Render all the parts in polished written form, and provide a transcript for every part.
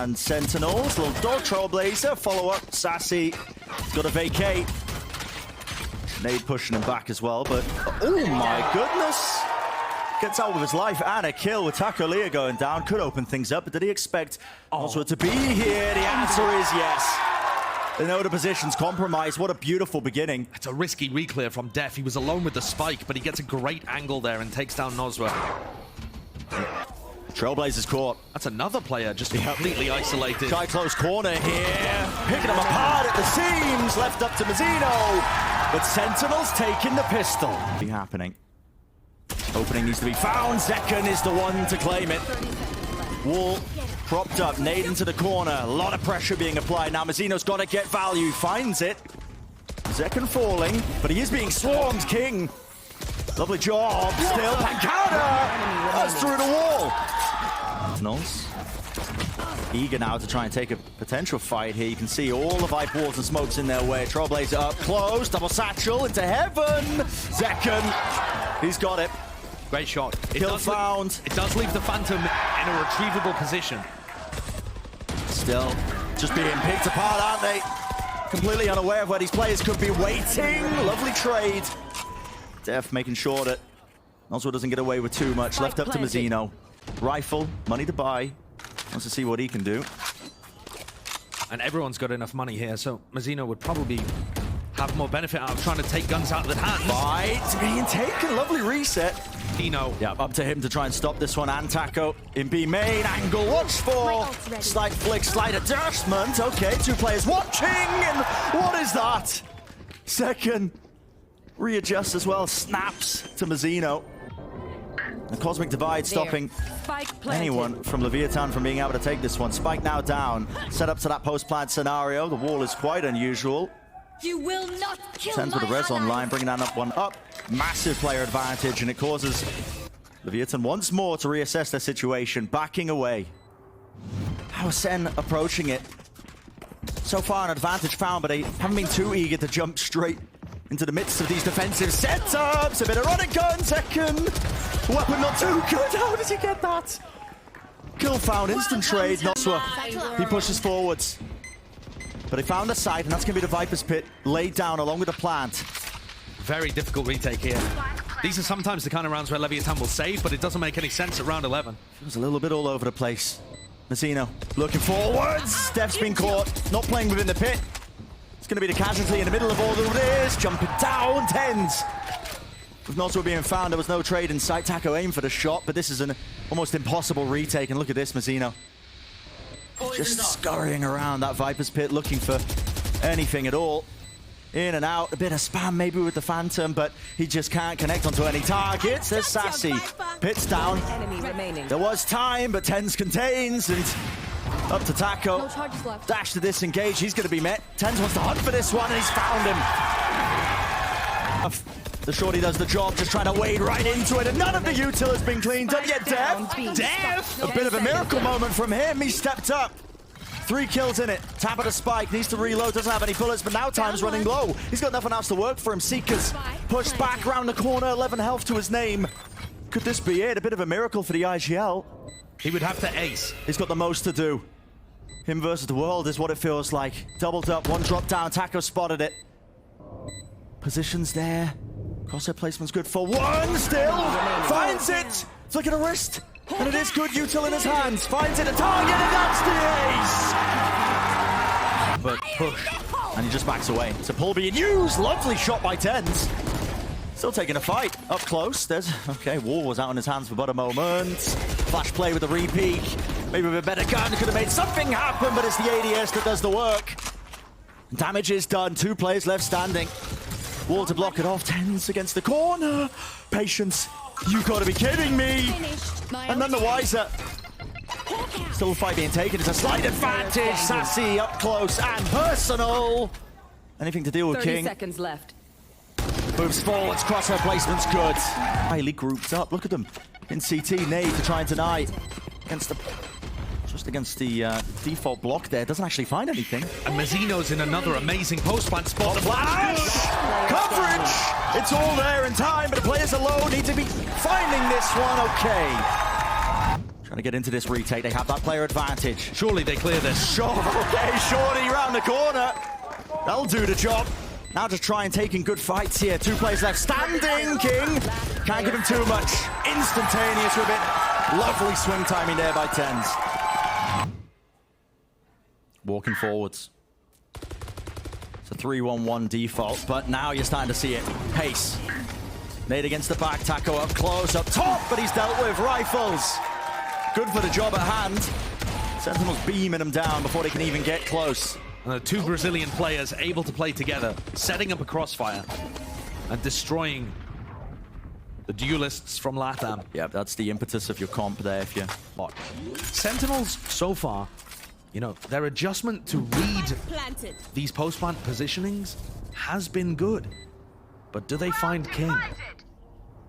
and Sentinels. Little dog trailblazer, follow up, Sassy. Got to vacate. Nade pushing him back as well, but oh my goodness. Gets out with his life and a kill with Taco Leah going down. Could open things up, but did he expect also to be here? The answer is yes. They know the position's compromised. What a beautiful beginning. It's a risky reclear from Def. He was alone with the spike, but he gets a great angle there and takes down Nozwa. Trailblazers caught. That's another player just completely isolated. Try close corner here. Picking them apart at the seams. Left up to Mazzino. But Sentinels taking the pistol. Be happening. Opening needs to be found. Zekken is the one to claim it. Wall propped up. Nade into the corner. A lot of pressure being applied. Now Mazzino's got to get value. Finds it. Zekken falling, but he is being swarmed. King. Lovely job. Still Pancada. That's through the wall. Sentinels. Eager now to try and take a potential fight here. You can see all the Vipe walls and smokes in their way. Trailblazer up close. Double satchel into heaven. Zekken. He's got it. Great shot. Kill found. It does leave the Phantom in a retrievable position. Still just being picked apart, aren't they? Completely unaware of where these players could be waiting. Lovely trade. Def making sure that Nozwa doesn't get away with too much. Left up to Mazzino. Rifle, money to buy. Wants to see what he can do. And everyone's got enough money here, so Mazzino would probably have more benefit out of trying to take guns out of the hands. Fight being taken. Lovely reset. Dino. Yeah, up to him to try and stop this one. And Taco in B main. Angle, watch for. Slight flick, slight adjustment. Okay, two players watching. And what is that? Second. Readjusts as well. Snaps to Mazzino. The Cosmic Divide stopping anyone from Leviathan from being able to take this one. Spike now down. Set up to that post-plant scenario. The wall is quite unusual. You will not kill Sends with a res online, bringing that up one up. Massive player advantage, and it causes Leviathan once more to reassess their situation, backing away. How is Sen approaching it? So far an advantage found, but they haven't been too eager to jump straight into the midst of these defensive setups. A bit of running gun, second. Weapon not too good. How does he get that? Kill found, instant trade. Nozwa. He pushes forwards. But they found the site, and that's going to be the Viper's Pit laid down along with the plant. Very difficult retake here. These are sometimes the kind of rounds where Leviathan will save, but it doesn't make any sense at round 11. Feels a little bit all over the place. Mazzino looking forwards. Def's been caught, not playing within the pit. It's going to be the casualty in the middle of all of this. Jumping down, tens. With Nozwa being found, there was no trade in sight. Taco aimed for the shot, but this is an almost impossible retake. And look at this, Mazzino. Just scurrying around that Viper's Pit, looking for anything at all. In and out, a bit of spam maybe with the Phantom, but he just can't connect onto any targets. There's Sassy. Pit's down. There was time, but Tens contains, and up to Taco. Dash to disengage, he's going to be met. Tens wants to hunt for this one, and he's found him. The shorty does the job, just trying to wade right into it, and none of the util has been cleaned up yet. Def! A bit of a miracle moment from him. He stepped up. 3 kills in it. Tap at a spike, needs to reload, doesn't have any bullets, but now time's running low. He's got nothing else to work for him. Seekers pushed back around the corner, 11 health to his name. Could this be it? A bit of a miracle for the IGL. He would have to ace. He's got the most to do. Him versus the world is what it feels like. Doubled up, one drop down, Taco spotted it. Positions there. Crosshair placement's good for one, still finds it. Flick at a wrist, and it is good. Util in his hands, finds it, a target, and that's the ace. But push, and he just backs away. It's a pull being used. Lovely shot by Tens. Still taking a fight up close. There's okay. Wall was out in his hands for but a moment. Flash play with a repeat. Maybe with a better gun could have made something happen, but it's the ADS that does the work. Damage is done. 2 players left standing. Wall to block it off. Tens against the corner. Patience. You gotta be kidding me. And none the wiser. Still a fight being taken. It's a slight advantage. Sassy up close and personal. Anything to deal with 30 King. seconds left. Moves forwards. Crosshair placement's good. Highly grouped up. Look at them. In CT. Nade to try and deny. Just against the default block there. Doesn't actually find anything. And Mazzino's in another amazing post-plant spot. The flash! Coverage! It's all there in time, but the players alone need to be finding this one. Okay. Trying to get into this retake. They have that player advantage. Surely they clear this. Sure, okay, Shorty round the corner. That'll do the job. Now just try and take in good fights here. 2 players left. Standing King. Can't give him too much. Instantaneous with it. Lovely swing timing there by Tens. Walking forwards. It's a 3-1-1 default, but now you're starting to see it. Pace. Nade against the back. Taco up close, up top, but he's dealt with. Rifles. Good for the job at hand. Sentinels beaming him down before they can even get close. And the 2 Brazilian players able to play together, setting up a crossfire and destroying the duelists from Latam. Yeah, that's the impetus of your comp there if you watch. Sentinels, so far, you know, their adjustment to read Planted. these post-plant positionings has been good. But do they find King?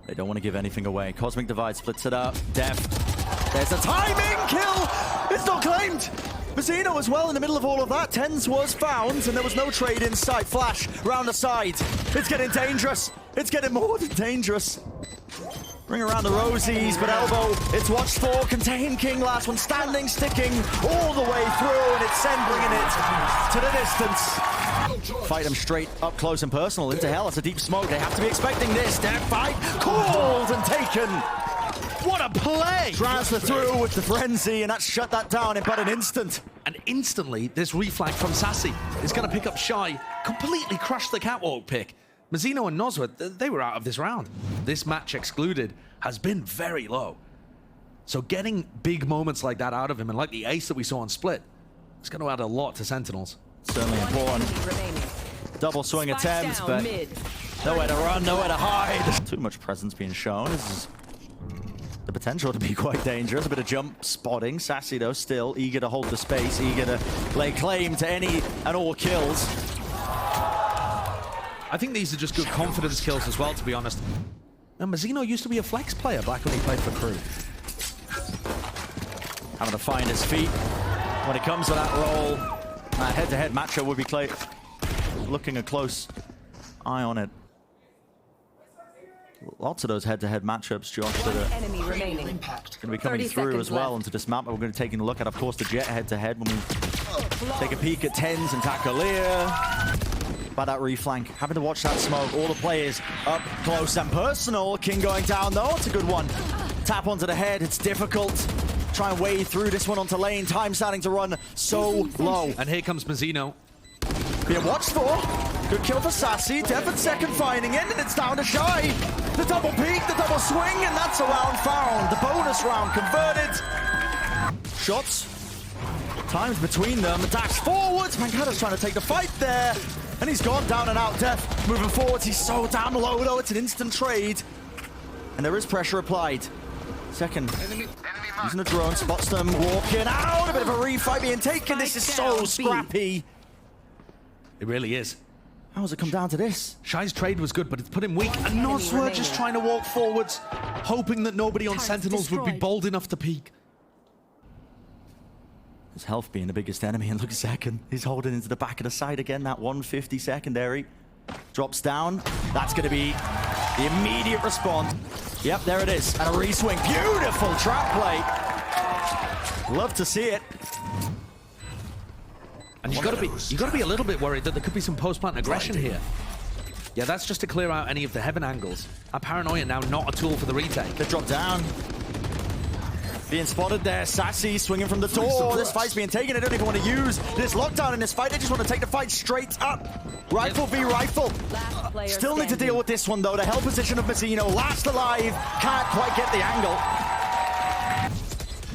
They don't want to give anything away. Cosmic Divide splits it up. Deft. There's a timing kill! It's not claimed! Mazzino as well in the middle of all of that. Tens was found, and there was no trade in sight. Flash round the side. It's getting dangerous. It's getting more than dangerous. Ring around the rosies, but elbow. It's watched for. Contain King. Last one standing, sticking all the way through, and it's Sen bringing it to the distance. Fight him straight up close and personal into hell. It's a deep smoke. They have to be expecting this. Dead fight called and taken. What a play! Transfer through with the frenzy, and that's shut that down in about an instant. And instantly, this reflag from Sassy is going to pick up Shy, completely crush the catwalk pick. Mazzino and Nozwa, they were out of this round. This match excluded has been very low. So getting big moments like that out of him, and like the ace that we saw on Split, it's going to add a lot to Sentinels. Certainly important. Double swing attempts, but nowhere to run, nowhere to hide. Too much presence being shown. This is the potential to be quite dangerous. A bit of jump spotting. Sassy, though, still eager to hold the space, eager to lay claim to any and all kills. I think these are just good confidence kills as well, to be honest. Now, Mazzino used to be a flex player back when he played for Crew. Having to find his feet when it comes to that role. Head-to-head matchup would be looking a close eye on it. Lots of those head-to-head matchups, Josh, that are going to be coming through as well into this map. We're going to take a look at, of course, the Jet head-to-head when we take a peek at Tens and Takolia. By that reflank, having to watch that smoke. All the players up close and personal. King going down, though. It's a good one. Tap onto the head. It's difficult. Try and wade through this one onto lane. Time starting to run so low. And here comes Mazzino. Being watched for. Good kill for Sassy. Def at second finding it, and it's down to Shy. The double peek, the double swing, and that's a round found. The bonus round converted. Shots. Times between them. Dash forwards. Mankata's trying to take the fight there. And he's gone down and out. Def moving forwards. He's so damn low, though. It's an instant trade. And there is pressure applied. Second. Using the drone. Spots them walking out. A bit of a refight being taken. This is so scrappy. It really is. How has it come down to this? Shy's trade was good, but it's put him weak. And Nozwa just trying to walk forwards, hoping that nobody on Sentinels would be bold enough to peek. His health being the biggest enemy, and look at second. He's holding into the back of the side again, that 150 secondary. Drops down. That's going to be the immediate response. Yep, there it is. And a re-swing. Beautiful trap play. Love to see it. And you've got to be a little bit worried that there could be some post-plant aggression here. Yeah, that's just to clear out any of the heaven angles. Our paranoia now not a tool for the retake. They drop down. Being spotted there. Sassy swinging from the door. This fight's being taken. They don't even want to use this lockdown in this fight. They just want to take the fight straight up. Rifle v rifle. Still need to deal with this one, though. The hell position of Mazzino. Last alive. Can't quite get the angle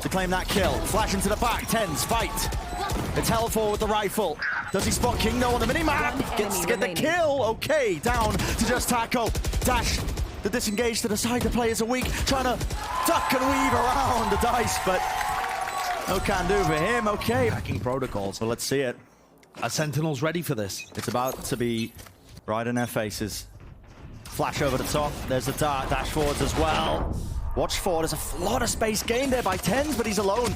to claim that kill. Flash into the back. Tens fight. It's hell for with the rifle. Does he spot King, though, on the mini-map? Gets to get the kill. Okay, down to just Taco. Dash. The disengage to the side. The players are weak. Trying to duck and weave around the dice, but no can do for him. Okay. Hacking protocols. So let's see it. Are Sentinels ready for this? It's about to be right in their faces. Flash over the top. There's the dart. Dash forwards as well. Watch for. There's a lot of space gained there by Tens, but he's alone.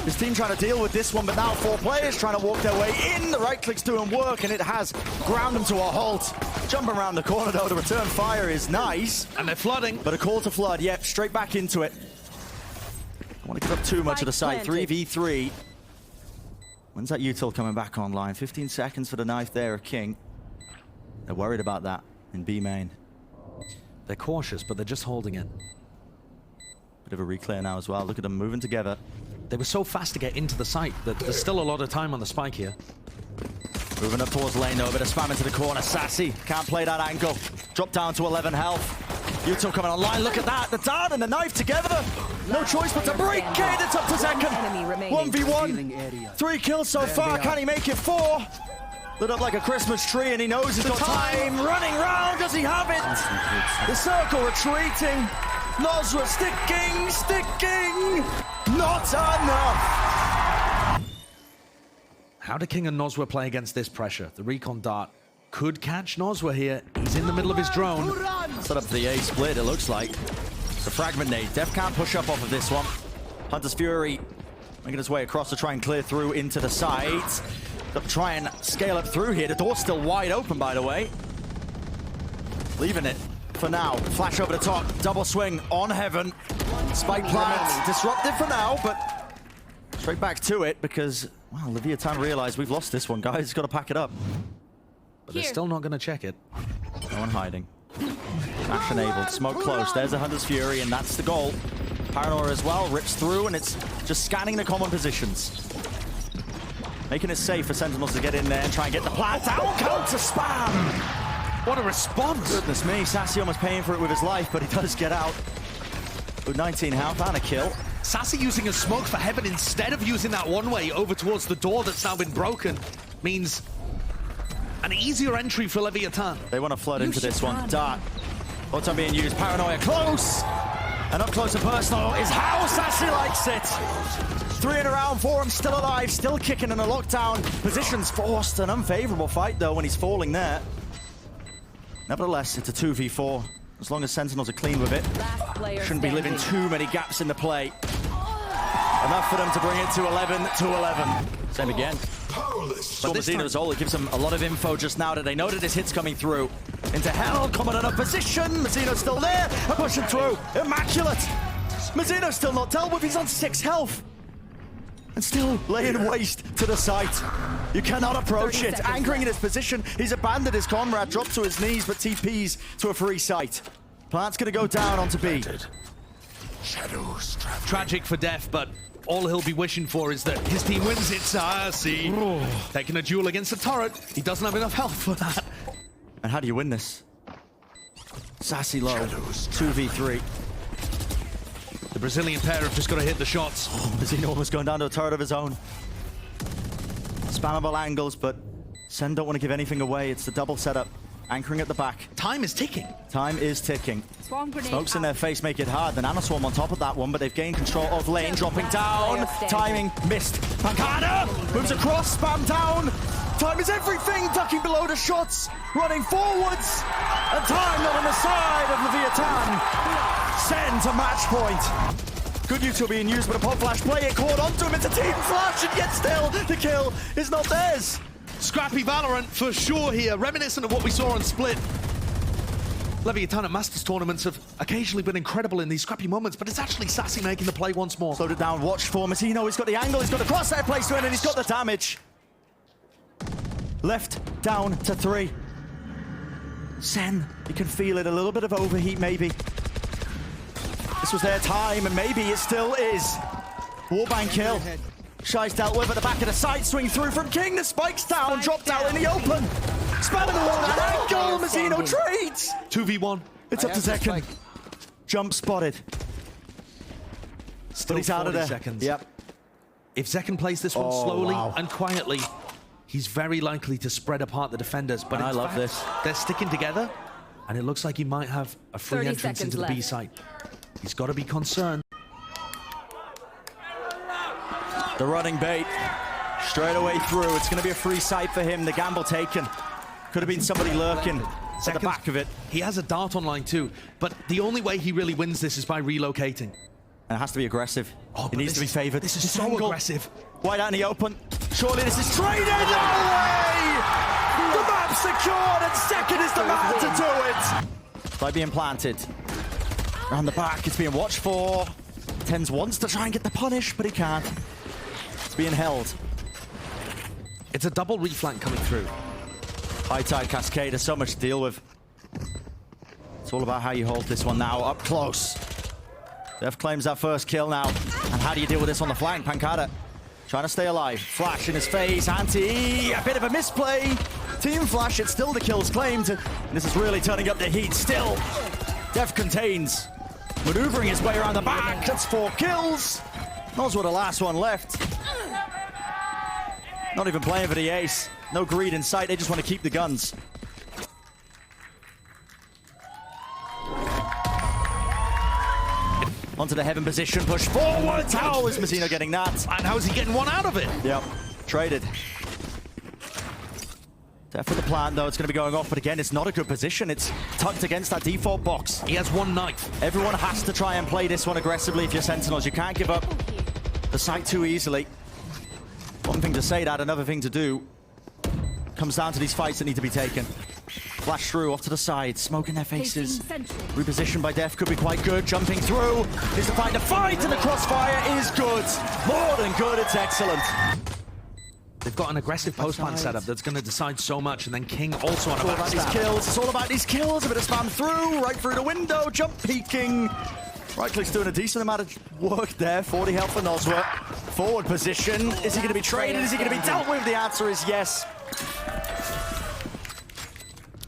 His team trying to deal with this one, but now 4 players trying to walk their way in. The right click's doing work, and it has ground them to a halt. Jumping around the corner, though, the return fire is nice. And they're flooding. But a call to flood, yep, straight back into it. Don't want to give up too much of the site. Planted. 3v3. When's that util coming back online? 15 seconds for the knife there, King. They're worried about that in B main. They're cautious, but they're just holding it. Bit of a reclear now as well. Look at them moving together. They were so fast to get into the site that there's still a lot of time on the spike here. Moving up towards lane though, a bit of spam into the corner. Sassy can't play that angle. Drop down to 11 health. Util coming online. Look at that. The dart and the knife together. No choice but to break it. It's up to Zekken. 1v1. 3 kills so far. Can he make it 4? Lit up like a Christmas tree and he knows he's got time. Running round. Does he have it? The circle retreating. Nosra sticking. Not enough. How do King and Nosra play against this pressure? The recon dart could catch Nosra here. He's in the middle of his drone. Set up for the A split, it looks like. It's a fragment nade. Def can't push up off of this one. Hunter's Fury making his way across to try and clear through into the side. Got to try and scale up through here. The door's still wide open, by the way. Leaving it for now. Flash over the top. Double swing on Heaven. Spike plant. Disruptive for now, but straight back to it because, well, Leviathan realized we've lost this one, guys. Got to pack it up. But they're still not going to check it. No one hiding. Ash enabled. Smoke close. There's a Hunter's Fury, and that's the goal. Paranoia as well. Rips through, and it's just scanning the common positions. Making it safe for Sentinels to get in there and try and get the plant out. Counter spam! What a response! Goodness me. Sassy almost paying for it with his life, but he does get out. With 19 health and a kill. Sassy using a smoke for Heaven instead of using that one-way over towards the door that's now been broken means an easier entry for Leviathan. They want to flood into this one. Dart. What's on being used? Paranoia close! And up close and personal is how Sassy likes it. 3 in a round for him, still alive, still kicking in a lockdown. Positions forced, an unfavorable fight though when he's falling there. Nevertheless, it's a 2v4. As long as Sentinels are clean with it. Shouldn't be leaving too many gaps in the play. Enough for them to bring it to 11-11. Same again. But Mazino's all, it gives them a lot of info just now that they know that this hit's coming through. Into hell, coming in a position. Mazino's still there, and pushing through. Immaculate. Mazino's still not dealt with, he's on 6 health. And still laying waste to the site. You cannot approach it. Anchoring in his position, he's abandoned his comrade, dropped to his knees, but TPs to a free site. Plant's gonna go down onto B. Tragic for Def, but all he'll be wishing for is that his team wins it. Sassy taking a duel against a turret. He doesn't have enough health for that. And how do you win this? Sassy low, 2v3. The Brazilian pair have just got to hit the shots. Mazino almost going down to a turret of his own. Spammable angles, but Sen don't want to give anything away. It's the double setup. Anchoring at the back. Time is ticking. Time is ticking. Smokes in their face make it hard. The Nanoswarm on top of that one, but they've gained control of lane. Dropping down. Timing missed. Pancana moves across. Spam down. Time is everything. Ducking below the shots. Running forwards. And time not on the side of Leviathan. Send to match point. Good util being used, but a pop flash play. It caught onto him. It's a team flash, and yet still the kill is not theirs. Scrappy Valorant for sure here, reminiscent of what we saw on Split. Leviathan at Masters tournaments have occasionally been incredible in these scrappy moments, but it's actually Sassy making the play once more. Slowed it down, watch for Mazino. He's got the angle, he's got the crosshair place to win, and he's got the damage. Left down to 3. Sen, you can feel it, a little bit of overheat maybe. This was their time, and maybe it still is. Warbang kill. Shy's dealt with at the back of the site, swing through from King, the spike's down, dropped out in the open. Spamming the wall, that angle, Mazino trades. 2v1. It's up to Zekken. Jump spotted. Still But he's out of there. seconds. Yep. If Zekken plays this one slowly and quietly, he's very likely to spread apart the defenders. But I in love fact, this. They're sticking together, and it looks like he might have a free 30 entrance into the seconds B left. site. He's got to be concerned. The running bait. Straight away through. It's going to be a free site for him. The gamble taken. Could have been somebody lurking at the back of it. He has a dart online too, but the only way he really wins this is by relocating. And it has to be aggressive. It needs to be favored. This is so aggressive. Wide out in the open. Surely this is traded. No way! The map's secured, and Zekken is the man to do it. By being planted. Around the back, it's being watched for. Tens wants to try and get the punish, but he can't. It's being held. It's a double reflank coming through. High Tide Cascade has so much to deal with. It's all about how you hold this one now, up close. Def claims that first kill now. And how do you deal with this on the flank? Pancada trying to stay alive. Flash in his face, anti, a bit of a misplay. Team Flash, it's still the kills claimed. And this is really turning up the heat still. Def contains, maneuvering his way around the back. That's 4 kills. Those were the last one left. Not even playing for the ace. No greed in sight, they just want to keep the guns. Onto the heaven position, push forward. How is Mazzino getting that? And how is he getting one out of it? Yep, traded. Def with the plan though, it's going to be going off, but again, it's not a good position. It's tucked against that default box. He has one knife. Everyone has to try and play this one aggressively if you're Sentinels. You can't give up the site too easily. One thing to say that, another thing to do. Comes down to these fights that need to be taken. Flash through, off to the side, smoke in their faces. Reposition by Def could be quite good. Jumping through is to find a fight, and the crossfire is good. More than good, it's excellent. They've got an aggressive post-plant setup that's going to decide so much, and then King also on a backstab. It's all about these kills. A bit of spam through, right through the window, jump peeking. Right-click's doing a decent amount of work there. 40 health for Nosworth. Forward position. Is he going to be traded? Is he going to be dealt with? The answer is yes.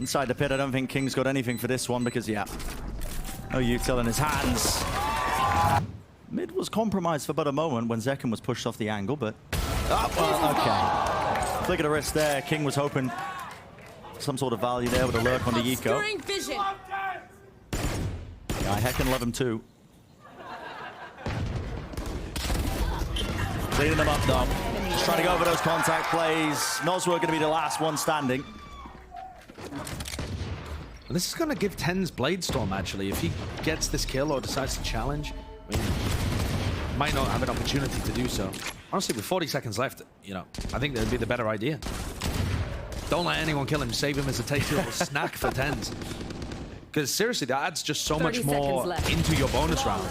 Inside the pit, I don't think King's got anything for this one because, yeah, no util in his hands. Mid was compromised for but a moment when Zekken was pushed off the angle, but... okay. Flick of the wrist there. King was hoping some sort of value there with a lurk on the eco. Yeah, I heckin' love him too. Cleaning them up though. Just trying to go over those contact plays. Nosworth going to be the last one standing. And this is going to give Ten's Bladestorm, actually. If he gets this kill or decides to challenge, I mean, might not have an opportunity to do so. Honestly, with 40 seconds left, you know, I think that would be the better idea. Don't let anyone kill him. Save him as a tasty little snack for Tens. Because seriously, that adds just so much more into your bonus round.